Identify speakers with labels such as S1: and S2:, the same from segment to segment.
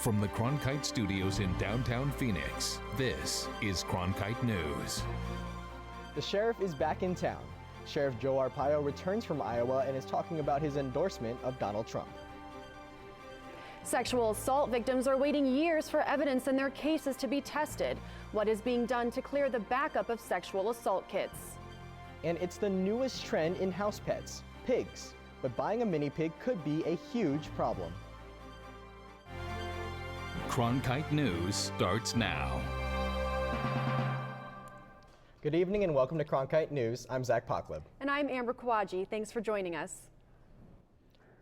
S1: From the Cronkite Studios in downtown Phoenix, this is Cronkite News.
S2: The sheriff is back in town. Sheriff Joe Arpaio returns from Iowa and is talking about his endorsement of Donald Trump.
S3: Sexual assault victims are waiting years for evidence in their cases to be tested. What is being done to clear the backup of sexual assault kits?
S2: And it's the newest trend in house pets, pigs. But buying a mini pig could be a huge problem.
S1: Cronkite News starts now.
S2: Good evening and welcome to Cronkite News. I'm Zach Pokleb.
S3: And I'm Amber Kawaji. Thanks for joining us.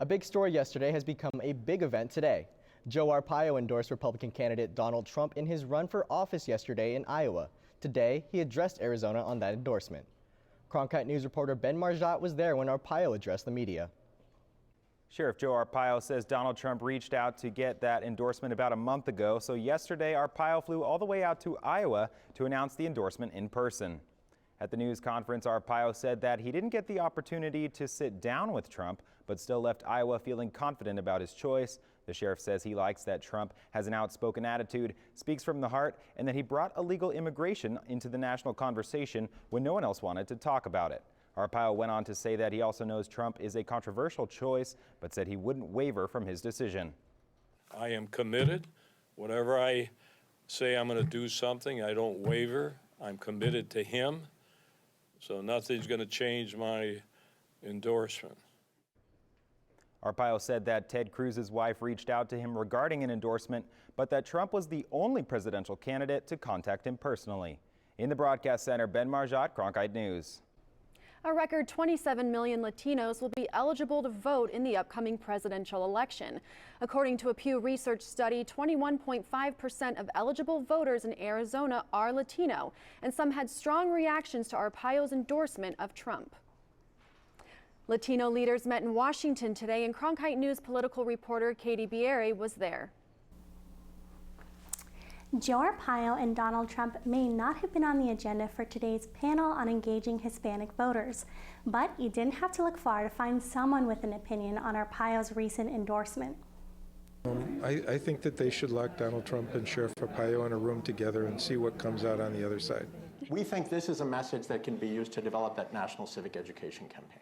S2: A big story yesterday has become a big event today. Joe Arpaio endorsed Republican candidate Donald Trump in his run for office yesterday in Iowa. Today, he addressed Arizona on that endorsement. Cronkite News reporter Ben Marjat was there when Arpaio addressed the media.
S4: Sheriff Joe Arpaio says Donald Trump reached out to get that endorsement about a month ago. So yesterday, Arpaio flew all the way out to Iowa to announce the endorsement in person. At the news conference, Arpaio said that he didn't get the opportunity to sit down with Trump, but still left Iowa feeling confident about his choice. The sheriff says he likes that Trump has an outspoken attitude, speaks from the heart, and that he brought illegal immigration into the national conversation when no one else wanted to talk about it. Arpaio went on to say that he also knows Trump is a controversial choice, but said he wouldn't waver from his decision.
S5: I am committed. Whenever I say I'm going to do something, I don't waver. I'm committed to him. So nothing's going to change my endorsement.
S4: Arpaio said that Ted Cruz's wife reached out to him regarding an endorsement, but that Trump was the only presidential candidate to contact him personally. In the broadcast center, Ben Marjat, Cronkite News.
S3: A record 27 million Latinos will be eligible to vote in the upcoming presidential election. According to a Pew Research study, 21.5% of eligible voters in Arizona are Latino, and some had strong reactions to Arpaio's endorsement of Trump. Latino leaders met in Washington today, and Cronkite News political reporter Katie Bieri was there.
S6: Joe Arpaio and Donald Trump may not have been on the agenda for today's panel on engaging Hispanic voters, but you didn't have to look far to find someone with an opinion on Arpaio's recent endorsement.
S7: I think that they should lock Donald Trump and Sheriff Arpaio in a room together and see what comes out on the other side.
S8: We think this is a message that can be used to develop that national civic education campaign.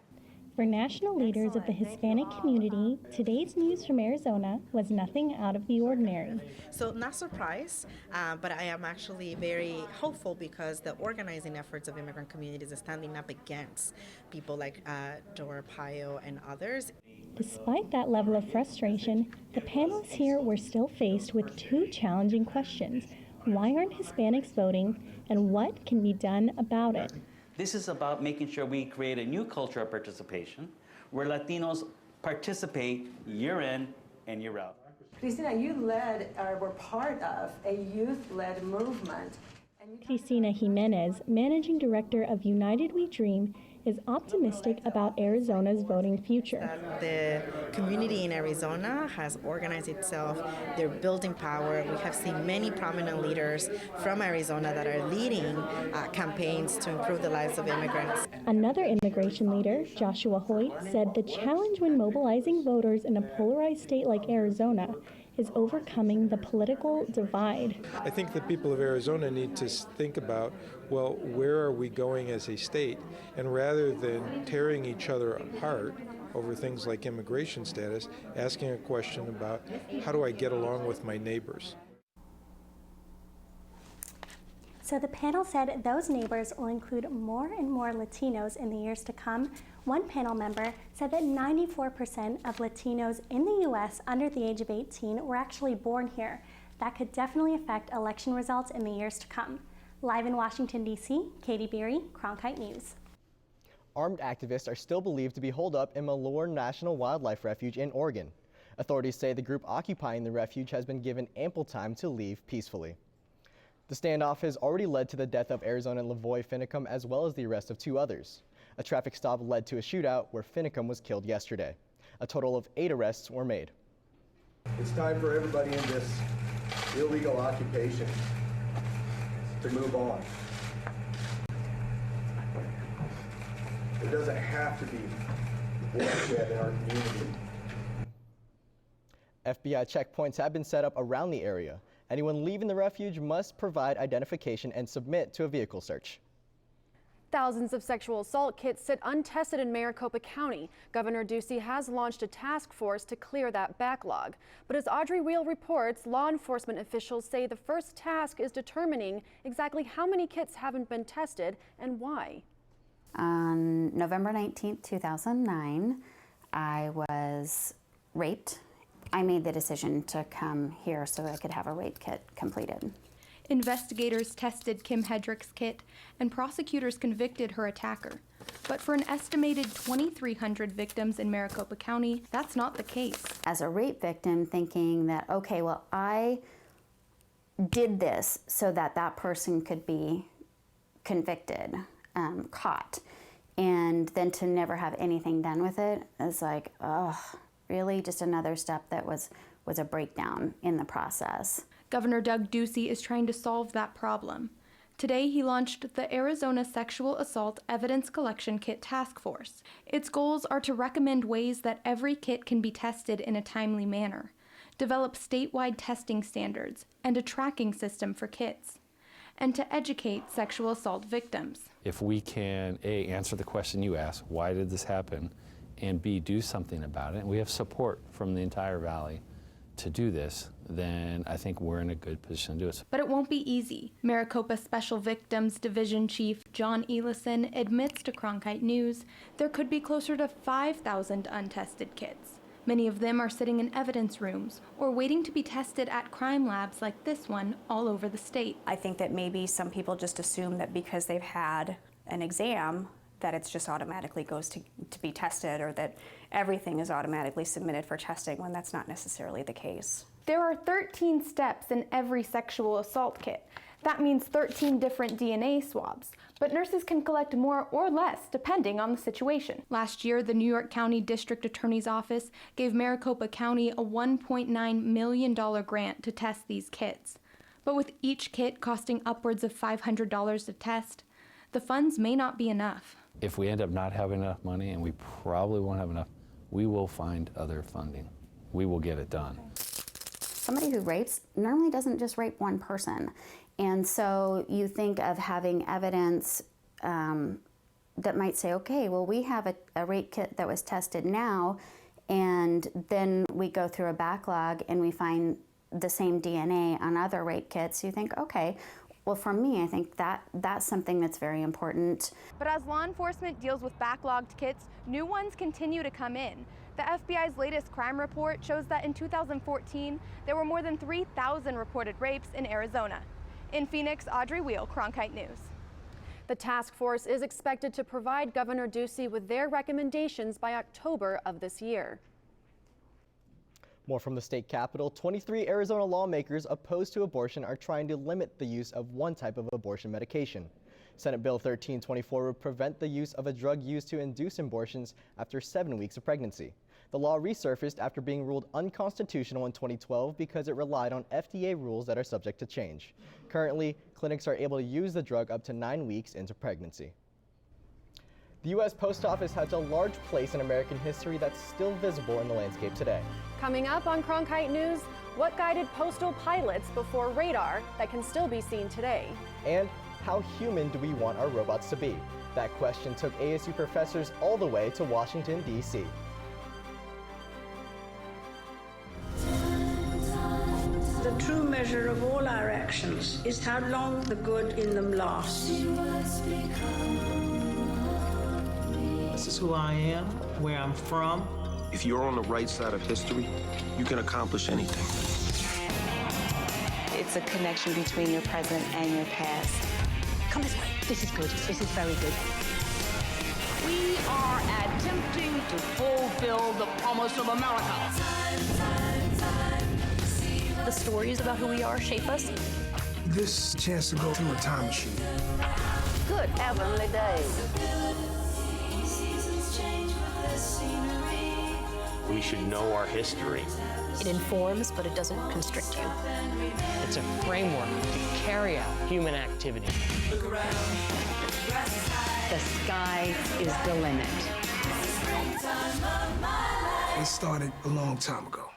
S9: For national leaders of the Hispanic community, today's news from Arizona was nothing out of the ordinary.
S10: So not surprised, but I am actually very hopeful because the organizing efforts of immigrant communities are standing up against people like Joe Arpaio and others.
S9: Despite that level of frustration, the panelists here were still faced with two challenging questions. Why aren't Hispanics voting, and what can be done about it?
S11: This is about making sure we create a new culture of participation where Latinos participate year in and year out.
S12: Cristina, you led or were part of a youth-led movement.
S9: Cristina Jimenez, managing director of United We Dream, is optimistic about Arizona's voting future.
S10: The community in Arizona has organized itself. They're building power. We have seen many prominent leaders from Arizona that are leading campaigns to improve the lives of immigrants.
S9: Another immigration leader, Joshua Hoyt, said the challenge when mobilizing voters in a polarized state like Arizona is overcoming the political divide.
S7: I think the people of Arizona need to think about, well, where are we going as a state? And rather than tearing each other apart over things like immigration status, asking a question about how do I get along with my neighbors?
S6: So the panel said those neighbors will include more and more Latinos in the years to come. One panel member said that 94% of Latinos in the U.S. under the age of 18 were actually born here. That could definitely affect election results in the years to come. Live in Washington, D.C., Katie Beery, Cronkite News.
S2: Armed activists are still believed to be holed up in Malheur National Wildlife Refuge in Oregon. Authorities say the group occupying the refuge has been given ample time to leave peacefully. The standoff has already led to the death of Arizona Lavoy Finicum as well as the arrest of two others. A traffic stop led to a shootout where Finicum was killed yesterday. A total of 8 arrests were made.
S13: It's time for everybody in this illegal occupation to move on. There doesn't have to be bloodshed in our community.
S2: FBI checkpoints have been set up around the area. Anyone leaving the refuge must provide identification and submit to a vehicle search.
S3: Thousands of sexual assault kits sit untested in Maricopa County. Governor Ducey has launched a task force to clear that backlog. But as Audrey Wheel reports, law enforcement officials say the first task is determining exactly how many kits haven't been tested and why.
S14: On November 19th, 2009, I was raped. I made the decision to come here so I could have a rape kit completed.
S15: Investigators tested Kim Hedrick's kit, and prosecutors convicted her attacker. But for an estimated 2,300 victims in Maricopa County, that's not the case.
S14: As a rape victim, thinking that, okay, well, I did this so that that person could be convicted, caught, and then to never have anything done with it is like, oh, really? Just another step that was a breakdown in the process.
S15: Governor Doug Ducey is trying to solve that problem. Today, he launched the Arizona Sexual Assault Evidence Collection Kit Task Force. Its goals are to recommend ways that every kit can be tested in a timely manner, develop statewide testing standards, and a tracking system for kits, and to educate sexual assault victims.
S16: If we can, A, answer the question you asked, why did this happen, and B, do something about it, and we have support from the entire valley to do this, then I think we're in a good position to do it.
S15: But it won't be easy. Maricopa Special Victims Division Chief John Elison admits to Cronkite News there could be closer to 5,000 untested kits. Many of them are sitting in evidence rooms or waiting to be tested at crime labs like this one all over the state.
S17: I think that maybe some people just assume that because they've had an exam that it just automatically goes to be tested, or that everything is automatically submitted for testing, when that's not necessarily the case.
S15: There are 13 steps in every sexual assault kit. That means 13 different DNA swabs, but nurses can collect more or less depending on the situation. Last year, the New York County District Attorney's Office gave Maricopa County a $1.9 million grant to test these kits. But with each kit costing upwards of $500 to test, the funds may not be enough.
S16: If we end up not having enough money, and we probably won't have enough, we will find other funding. We will get it done.
S14: Somebody who rapes normally doesn't just rape one person. And so you think of having evidence that might say, okay, well, we have a rape kit that was tested now, and then we go through a backlog and we find the same DNA on other rape kits. You think, okay, well, for me, I think that's something that's very important.
S15: But as law enforcement deals with backlogged kits, new ones continue to come in. The FBI's latest crime report shows that in 2014, there were more than 3,000 reported rapes in Arizona. In Phoenix, Audrey Wheel, Cronkite News.
S3: The task force is expected to provide Governor Ducey with their recommendations by October of this year.
S2: More from the state capitol. 23 Arizona lawmakers opposed to abortion are trying to limit the use of one type of abortion medication. Senate Bill 1324 would prevent the use of a drug used to induce abortions after 7 weeks of pregnancy. The law resurfaced after being ruled unconstitutional in 2012 because it relied on FDA rules that are subject to change. Currently, clinics are able to use the drug up to 9 weeks into pregnancy. The U.S. Post Office has a large place in American history that's still visible in the landscape today.
S3: Coming up on Cronkite News, what guided postal pilots before radar that can still be seen today?
S2: And how human do we want our robots to be? That question took ASU professors all the way to Washington, D.C.
S18: The true measure of all our actions is how long the good in them lasts.
S19: This is who I am, where I'm from.
S20: If you're on the right side of history, you can accomplish anything.
S21: It's a connection between your present and your past.
S22: Come this way. This is good. This is very good.
S23: We are attempting to fulfill the promise of America.
S22: The stories about who we are shape us.
S24: This chance to go through a time machine.
S23: Good heavenly days.
S25: We should know our history.
S22: It informs, but it doesn't constrict you.
S26: It's a framework to carry out human activity.
S21: The sky is the limit.
S24: It started a long time ago.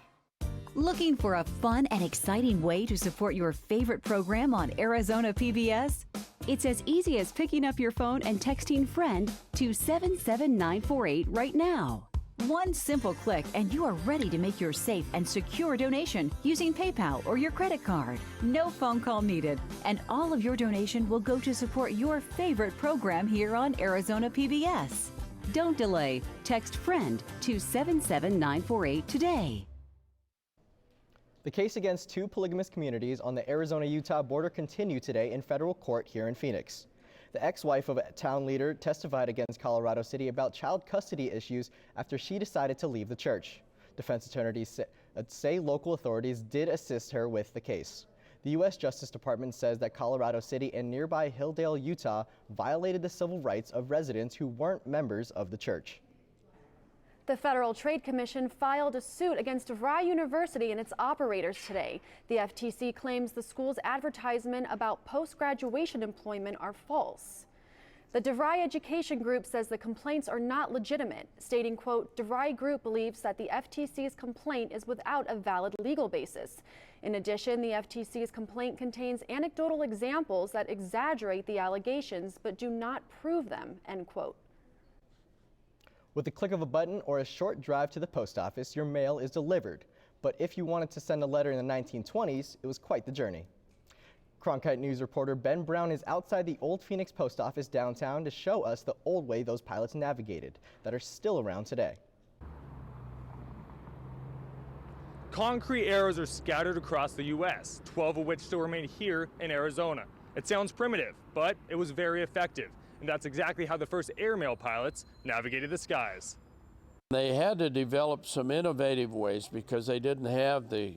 S1: Looking for a fun and exciting way to support your favorite program on Arizona PBS? It's as easy as picking up your phone and texting FRIEND to 77948 right now. One simple click and you are ready to make your safe and secure donation using PayPal or your credit card. No phone call needed, and all of your donation will go to support your favorite program here on Arizona PBS. Don't delay. Text FRIEND to 77948 today.
S2: The case against two polygamous communities on the Arizona-Utah border continued today in federal court here in Phoenix. The ex-wife of a town leader testified against Colorado City about child custody issues after she decided to leave the church. Defense attorneys say local authorities did assist her with the case. The U.S. Justice Department says that Colorado City and nearby Hilldale, Utah violated the civil rights of residents who weren't members of the church.
S3: The Federal Trade Commission filed a suit against DeVry University and its operators today. The FTC claims the school's advertisement about post-graduation employment are false. The DeVry Education Group says the complaints are not legitimate, stating, quote, DeVry Group believes that the FTC's complaint is without a valid legal basis. In addition, the FTC's complaint contains anecdotal examples that exaggerate the allegations but do not prove them, end quote.
S2: With the click of a button or a short drive to the post office, your mail is delivered. But if you wanted to send a letter in the 1920s, it was quite the journey. Cronkite News reporter Ben Brown is outside the old Phoenix post office downtown to show us the old way those pilots navigated that are still around today.
S4: Concrete arrows are scattered across the U.S., 12 of which still remain here in Arizona. It sounds primitive, but it was very effective. And that's exactly how the first airmail pilots navigated the skies.
S5: They had to develop some innovative ways because they didn't have the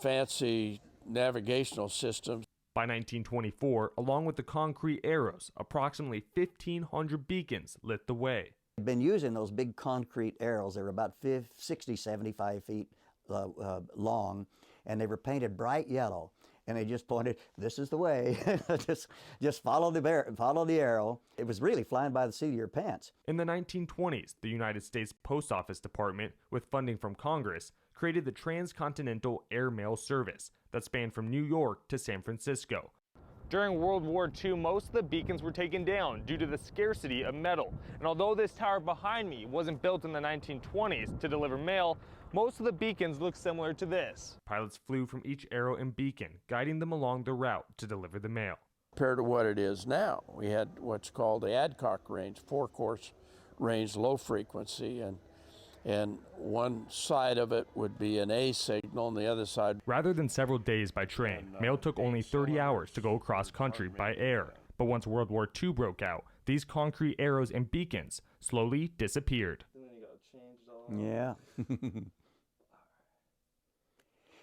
S5: fancy navigational systems.
S4: By 1924, along with the concrete arrows, approximately 1,500 beacons lit the way.
S8: They've been using those big concrete arrows. They were about 60, 75 feet long, and they were painted bright yellow. And they just pointed, this is the way, just follow the arrow. It was really flying by the seat of your pants.
S4: In the 1920s, the United States Post Office Department, with funding from Congress, created the Transcontinental Airmail Service that spanned from New York to San Francisco. During World War II, most of the beacons were taken down due to the scarcity of metal. And although this tower behind me wasn't built in the 1920s to deliver mail, most of the beacons look similar to this. Pilots flew from each arrow and beacon, guiding them along the route to deliver the mail.
S5: Compared to what it is now, we had what's called the Adcock range, 4-course range, low frequency, and one side of it would be an A signal and the other side.
S4: Rather than several days by train, mail took only 30 hours to go across country by air. But once World War II broke out, these concrete arrows and beacons slowly disappeared.
S8: Yeah.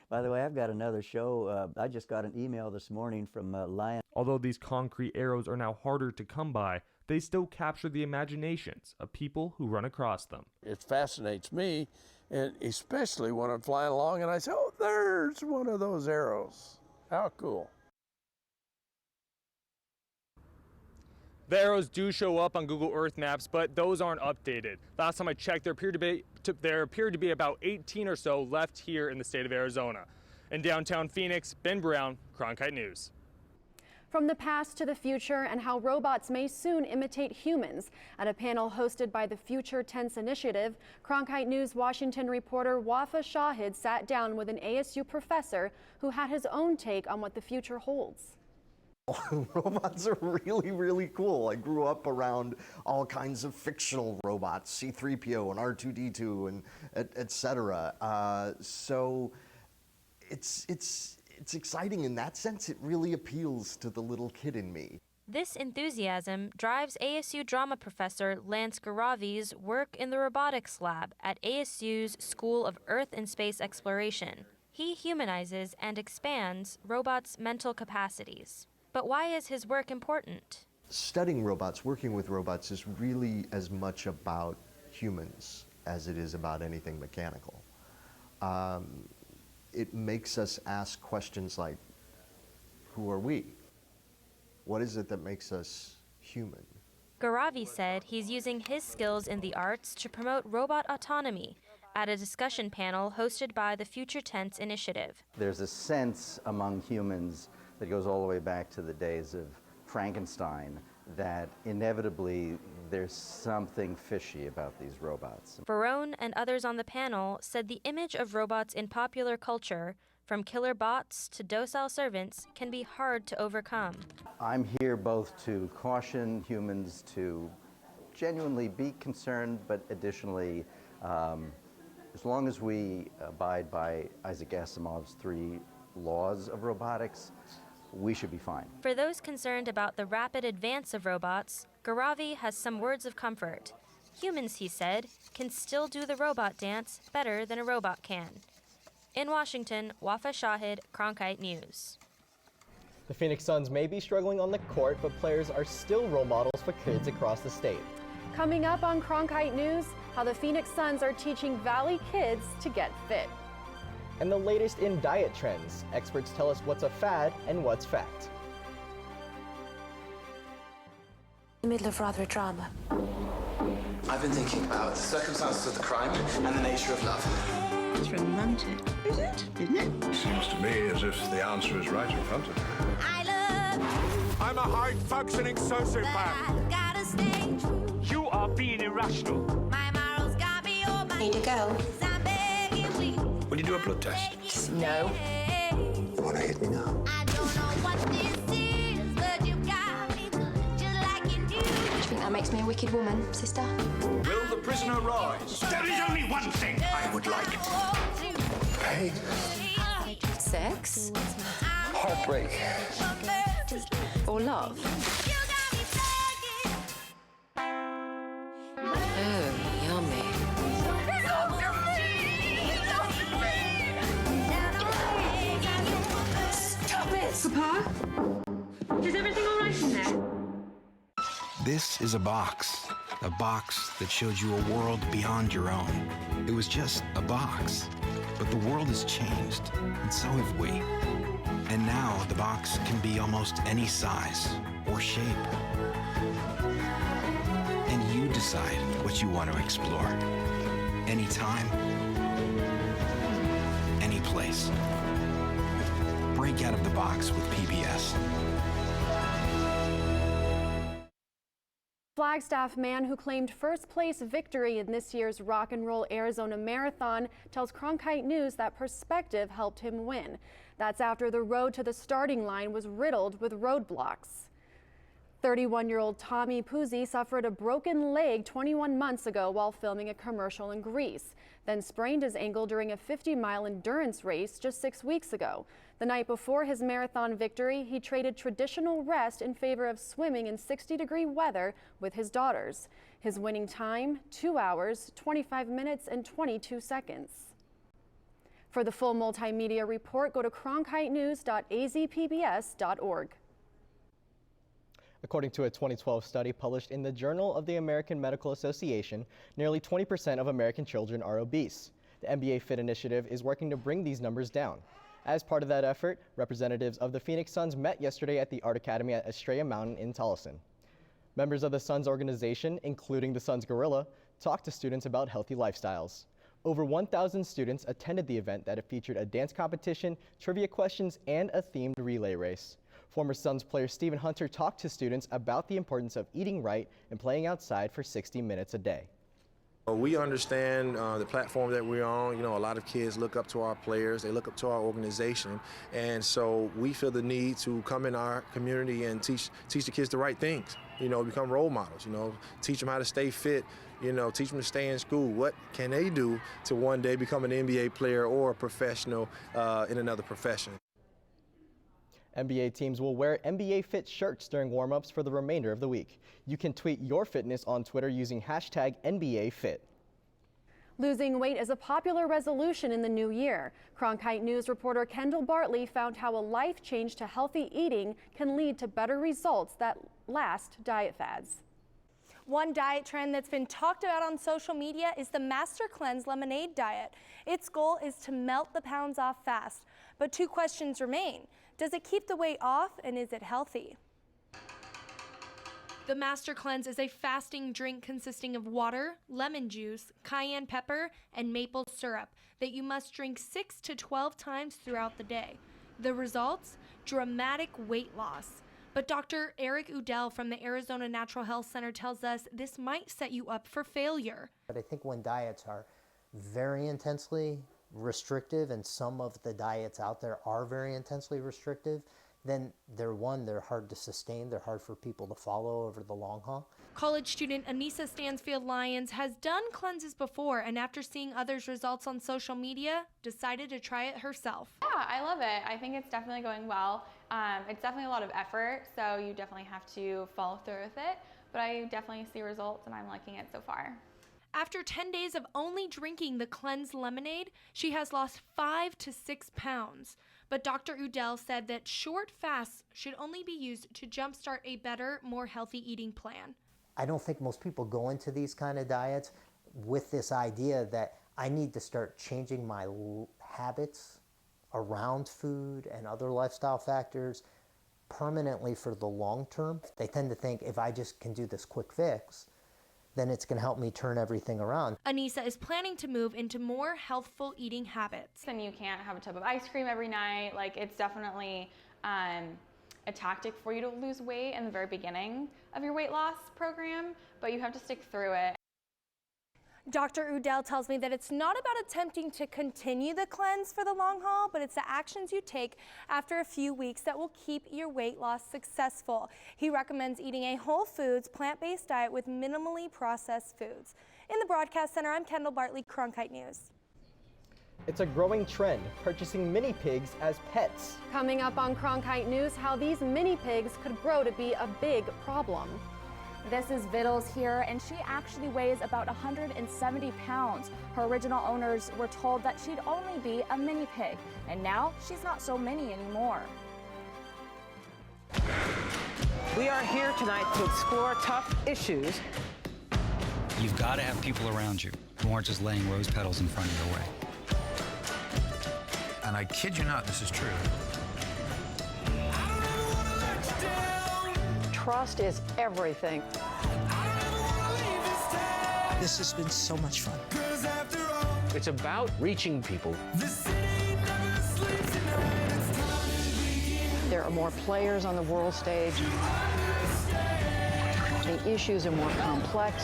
S8: By the way, I've got another show. I just got an email this morning from Lion.
S4: Although these concrete arrows are now harder to come by, they still capture the imaginations of people who run across them.
S5: It fascinates me, and especially when I'm flying along and I say, oh, there's one of those arrows. How cool.
S4: The arrows do show up on Google Earth maps, but those aren't updated. Last time I checked, there appeared to be about 18 or so left here in the state of Arizona. In downtown Phoenix, Ben Brown, Cronkite News.
S3: From the past to the future and how robots may soon imitate humans. At a panel hosted by the Future Tense Initiative, Cronkite News Washington reporter Wafa Shahid sat down with an ASU professor who had his own take on what the future holds.
S11: Robots are really, really cool. I grew up around all kinds of fictional robots, C-3PO and R2-D2 and et cetera. So it's exciting in that sense. It really appeals to the little kid in me.
S12: This enthusiasm drives ASU drama professor Lance Garavi's work in the robotics lab at ASU's School of Earth and Space Exploration. He humanizes and expands robots' mental capacities. But why is his work important?
S11: Studying robots, working with robots, is really as much about humans as it is about anything mechanical. It makes us ask questions like, who are we? What is it that makes us human?
S12: Garavi said he's using his skills in the arts to promote robot autonomy at a discussion panel hosted by the Future Tense Initiative.
S8: There's a sense among humans that goes all the way back to the days of Frankenstein that inevitably there's something fishy about these robots.
S12: Barone and others on the panel said the image of robots in popular culture, from killer bots to docile servants, can be hard to overcome.
S8: I'm here both to caution humans to genuinely be concerned, but additionally, as long as we abide by Isaac Asimov's 3 laws of robotics, we should be fine.
S12: For those concerned about the rapid advance of robots, Garavi has some words of comfort. Humans, he said, can still do the robot dance better than a robot can. In Washington, Wafa Shahid, Cronkite News.
S2: The Phoenix Suns may be struggling on the court, but players are still role models for kids across the state.
S3: Coming up on Cronkite News, how the Phoenix Suns are teaching Valley kids to get fit.
S2: And the latest in diet trends. Experts tell us what's a fad and what's fact.
S22: In the middle of rather a drama.
S6: I've been thinking about the circumstances of the crime and the nature of love.
S18: It's romantic, is it? Isn't it?
S7: Seems to me as if the answer is right in front of you.
S9: I'm a high-functioning sociopath. You are being irrational.
S22: Need to go.
S7: Will you do a blood test?
S22: No.
S7: You want to hit me now?
S22: Do you think that makes me a wicked woman, sister?
S7: Will the prisoner rise?
S9: There is only one thing I would like.
S7: Pain.
S22: Sex?
S7: Heartbreak.
S22: Or love? Oh, yummy.
S18: Stop it! Papa? Is everything all right in there?
S10: This is a box that showed you a world beyond your own. It was just a box, but the world has changed, and so have we. And now the box can be almost any size or shape. And you decide what you want to explore. Anytime, any place. Break out of the box with PBS.
S3: Flagstaff man who claimed first place victory in this year's Rock and Roll Arizona Marathon tells Cronkite News that perspective helped him win. That's after the road to the starting line was riddled with roadblocks. 31-year-old Tommy Puzzi suffered a broken leg 21 months ago while filming a commercial in Greece, then sprained his ankle during a 50-mile endurance race just 6 weeks ago. The night before his marathon victory, he traded traditional rest in favor of swimming in 60-degree weather with his daughters. His winning time, 2 hours, 25 minutes, and 22 seconds. For the full multimedia report, go to cronkitenews.azpbs.org.
S2: According to a 2012 study published in the Journal of the American Medical Association, nearly 20% of American children are obese. The NBA Fit initiative is working to bring these numbers down. As part of that effort, representatives of the Phoenix Suns met yesterday at the Art Academy at Estrella Mountain in Tolleson. Members of the Suns organization, including the Suns Gorilla, talked to students about healthy lifestyles. Over 1,000 students attended the event that featured a dance competition, trivia questions, and a themed relay race. Former Suns player Stephen Hunter talked to students about the importance of eating right and playing outside for 60 minutes a day.
S13: We understand the platform that we're on. You know, a lot of kids look up to our players, they look up to our organization, and so we feel the need to come in our community and teach the kids the right things. You know, become role models, you know, teach them how to stay fit, you know, teach them to stay in school. What can they do to one day become an NBA player or a professional in another profession?
S2: NBA teams will wear NBA Fit shirts during warm-ups for the remainder of the week. You can tweet your fitness on Twitter using hashtag NBA Fit.
S3: Losing weight is a popular resolution in the new year. Cronkite News reporter Kendall Bartley found how a life change to healthy eating can lead to better results that last diet fads.
S17: One diet trend that's been talked about on social media is the Master Cleanse Lemonade diet. Its goal is to melt the pounds off fast. But two questions remain. Does it keep the weight off, and is it healthy? The Master Cleanse is a fasting drink consisting of water, lemon juice, cayenne pepper, and maple syrup that you must drink 6 to 12 times throughout the day. The results? Dramatic weight loss. But Dr. Eric Udell from the Arizona Natural Health Center tells us this might set you up for failure.
S14: But I think when diets are very intensely restrictive, and some of the diets out there are very intensely restrictive, then they're hard to sustain, they're hard for people to follow over the long haul.
S17: College student Anissa Stansfield-Lyons has done cleanses before, and after seeing others' results on social media, decided to try it herself.
S15: Yeah, I love it. I think it's definitely going well. It's definitely a lot of effort, so you definitely have to follow through with it, but I definitely see results and I'm liking it so far.
S17: After 10 days of only drinking the Cleanse lemonade, she has lost 5 to 6 pounds. But Dr. Udell said that short fasts should only be used to jumpstart a better, more healthy eating plan.
S14: I don't think most people go into these kind of diets with this idea that I need to start changing my habits around food and other lifestyle factors permanently for the long term. They tend to think if I just can do this quick fix, then it's going to help me turn everything around.
S17: Anissa is planning to move into more healthful eating habits.
S15: And you can't have a tub of ice cream every night. Like, it's definitely a tactic for you to lose weight in the very beginning of your weight loss program, but you have to stick through it.
S17: Dr. Udell tells me that it's not about attempting to continue the cleanse for the long haul, but it's the actions you take after a few weeks that will keep your weight loss successful. He recommends eating a whole foods, plant-based diet with minimally processed foods. In the Broadcast Center, I'm Kendall Bartley, Cronkite News.
S2: It's a growing trend, purchasing mini pigs as pets.
S3: Coming up on Cronkite News, how these mini pigs could grow to be a big problem.
S16: This is Vittles here, and she actually weighs about 170 pounds. Her original owners were told that she'd only be a mini pig, and now she's not so mini anymore.
S19: We are here tonight to explore tough issues.
S20: You've got to have people around you who aren't just laying rose petals in front of your way.
S10: And I kid you not, this is true.
S19: Trust is everything.
S23: This has been so much fun.
S26: It's about reaching people.
S19: There are more players on the world stage. The issues are more complex.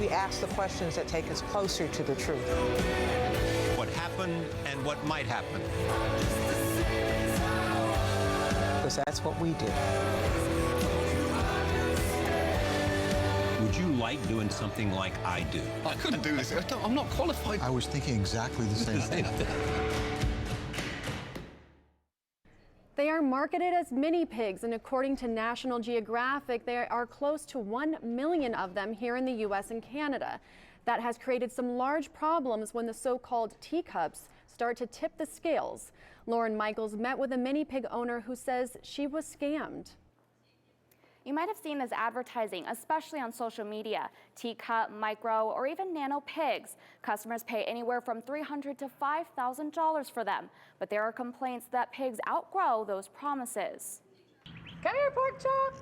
S20: We ask the questions that take us closer to the truth.
S27: What happened and what might happen.
S20: Because that's what we do.
S27: Would you like doing something like I do?
S23: I couldn't do this. I'm not qualified.
S28: I was thinking exactly the same thing.
S3: They are marketed as mini pigs, and according to National Geographic, there are close to 1 million of them here in the U.S. and Canada. That has created some large problems when the so-called teacups start to tip the scales. Lauren Michaels met with a mini pig owner who says she was scammed.
S16: You might have seen this advertising, especially on social media. Teacup, micro, or even nano pigs. Customers pay anywhere from $300 to $5,000 for them. But there are complaints that pigs outgrow those promises.
S19: Come here, pork chop.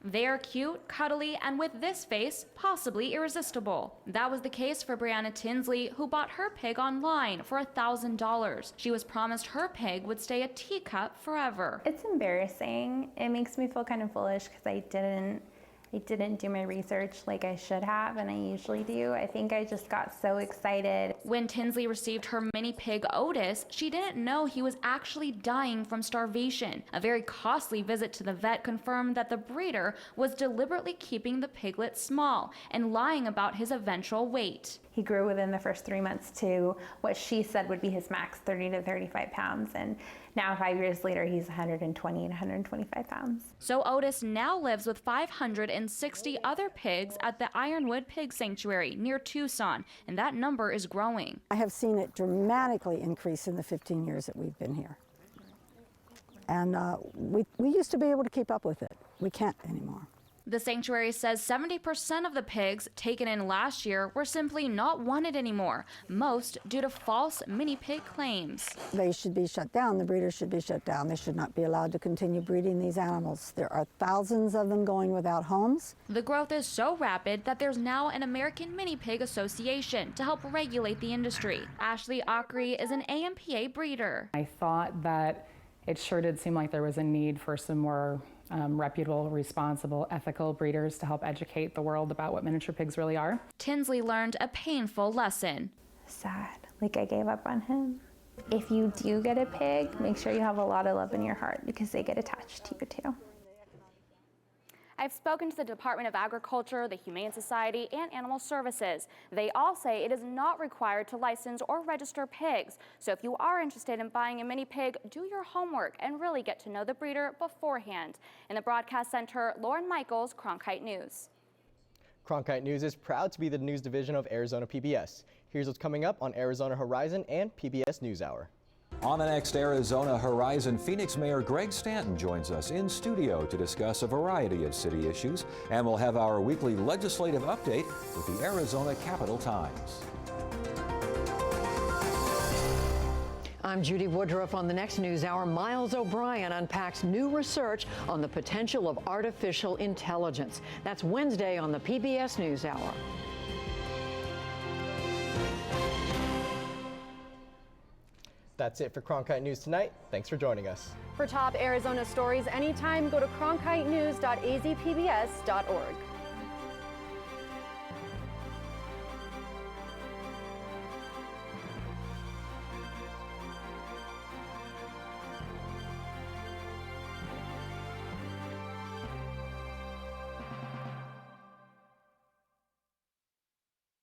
S16: They're cute, cuddly, and with this face, possibly irresistible. That was the case for Brianna Tinsley, who bought her pig online for $1,000. She was promised her pig would stay a teacup forever.
S29: It's embarrassing. It makes me feel kind of foolish because I didn't do my research like I should have, and I usually do. I think I just got so excited.
S16: When Tinsley received her mini pig Otis, she didn't know he was actually dying from starvation. A very costly visit to the vet confirmed that the breeder was deliberately keeping the piglet small and lying about his eventual weight.
S29: He grew within the first 3 months to what she said would be his max, 30 to 35 pounds. And now 5 years later, he's 120 and 125 pounds.
S16: So Otis now lives with 560 other pigs at the Ironwood Pig Sanctuary near Tucson, and that number is growing.
S30: I have seen it dramatically increase in the 15 years that we've been here. And we used to be able to keep up with it. We can't anymore.
S16: The sanctuary says 70% of the pigs taken in last year were simply not wanted anymore, most due to false mini pig claims.
S30: They should be shut down. The breeders should be shut down. They should not be allowed to continue breeding these animals. There are thousands of them going without homes.
S16: The growth is so rapid that there's now an American Mini Pig Association to help regulate the industry. Ashley Ockery is an AMPA breeder.
S1: I thought that it sure did seem like there was a need for some more reputable, responsible, ethical breeders to help educate the world about what miniature pigs really are.
S16: Tinsley learned a painful lesson.
S29: Sad, like I gave up on him. If you do get a pig, make sure you have a lot of love in your heart because they get attached to you too.
S16: I've spoken to the Department of Agriculture, the Humane Society, and Animal Services. They all say it is not required to license or register pigs. So if you are interested in buying a mini pig, do your homework and really get to know the breeder beforehand. In the broadcast center, Lauren Michaels, Cronkite News.
S2: Cronkite News is proud to be the news division of Arizona PBS. Here's what's coming up on Arizona Horizon and PBS NewsHour.
S4: On the next Arizona Horizon, Phoenix Mayor Greg Stanton joins us in studio to discuss a variety of city issues, and we'll have our weekly legislative update with the Arizona Capitol Times.
S5: I'm Judy Woodruff. On the next NewsHour, Miles O'Brien unpacks new research on the potential of artificial intelligence. That's Wednesday on the PBS NewsHour.
S2: That's it for Cronkite News tonight. Thanks for joining us.
S3: For top Arizona stories anytime, go to cronkitenews.azpbs.org.